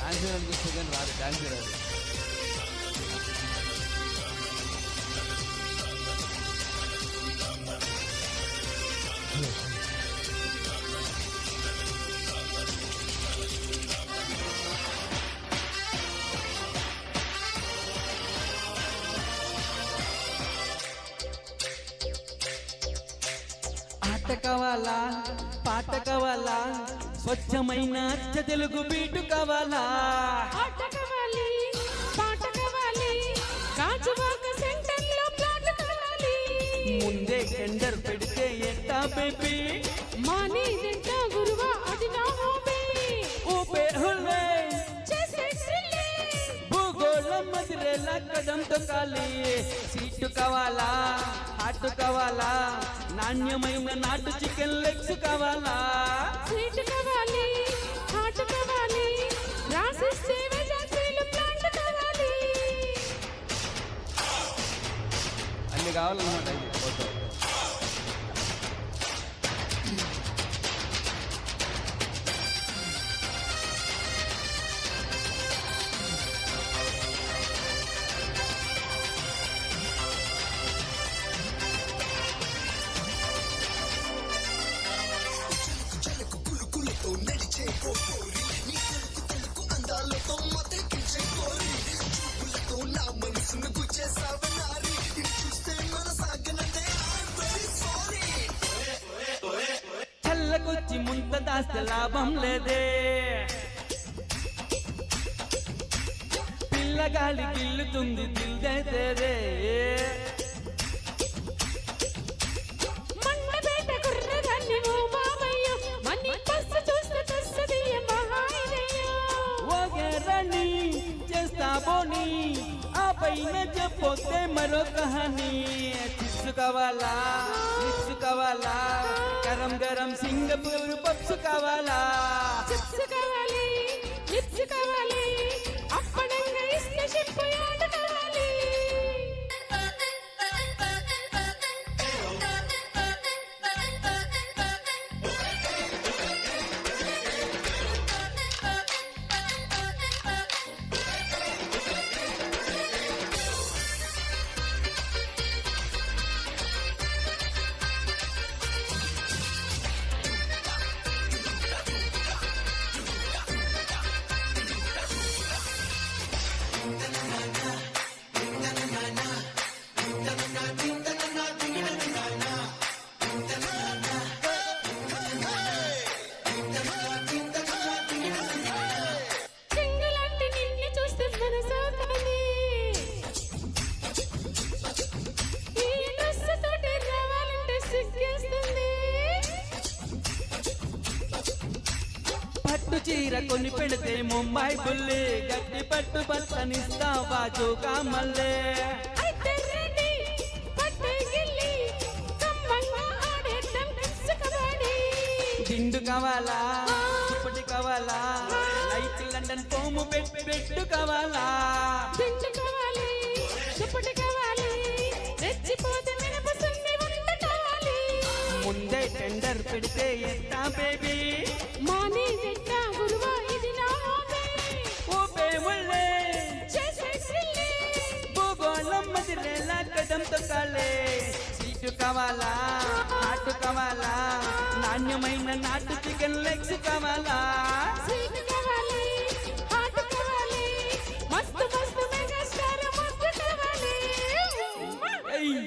Dance చేయడానికి వస్తే కానీ రాదు, డాన్స్ రాదు. ఆట కావాలా, పాట కావాలా, స్వచ్ఛమైన అచ్చ తెలుగు బీటు కావాలా. ఆట కావాలి, పాట కావాలి, గాజువాక సెంటర్లో ప్లాట్ కావాలి. ముందే టెండర్ పెడితే ఎట్టా బేబీ, మానేదంట గురువా అది నా హాబీ. ఊపే హుల్లే చేసే సిల్లే, భూగోళం మదిరేలా కదం తొక్కాలి. సీటు కావాలా, హాట్ కావాలా, నాణ్యమైన నాటు చికెన్ లెగ్స్ కావాలా. స్వీట్ కావాలి, హాట్ కావాలి, రాసిస్తే వేజాసీలు ప్లాంట్ కావాలి. అన్ని కావాలన్నమాట. ఇది ఫోటో చల్లకొచ్చి ముంత దాస్తే లాభం లేదే, పిల్లగాలి గిల్లుతుంది దిల్దేదే. మండపేట కుర్రదాన్ని ఓ బాబయ్య, మన్ని బస్సు చూస్తే తస్సది మహాయిదయ్య. ఓకే రండి చేస్తా బోని, ఆ పైన చెప్పొస్తే మరో కహాని. చిప్స్ కావాలా, లిప్స్ కావాలా, గరం గరం సింగపూర్ పప్స్ కావాలా. చిప్స్ కావాలి, లిప్స్ కావాలి, అప్పడంగా ఇస్తే షిప్ యార్డ్ కావాలి. సింగలాంటి నిన్ను చూస్తే మనసవుతుంది, ఈ డ్రెస్ తోటి రావాలంటే సిగ్గేస్తుంది. పట్టు చీర కొని పెడితే ముంబై బుల్లి, గట్టి పట్టు బట్టనిస్తా బాజుగా మల్లే. అయితే రెడీ, పట్టే గిల్లి, కమ్మంగా ఆడేద్దాం కిడ్స్ కబడ్డీ. దిండు కావాలా, దుప్పటి కావాలా, లైట్ లండన్ పోము పెట్టు కావాలా. దిండు కావాలి, దుప్పటి కావాలి, రెచ్చిపోతే మినప సున్ని వంట కావాలి. ముందే టెండర్ పెడితే ఎట్టా బేబీ, మానేదంట గురువా ఇది నా హాబీ. ఊపే ముల్లే చేసే సిల్లే, భూగోళం మదిరేలా కదం తొక్కాలే. సీటు కావాలా, హాట్ కావాలా, నాణ్యమైన నాటు చికెన్ లెగ్స్ కావాలా. స్వీట్ కావాలి, హాట్ కావాలి, మస్తు మస్తు మెగా స్టార్ ముద్దు కావాలి. ఏయ్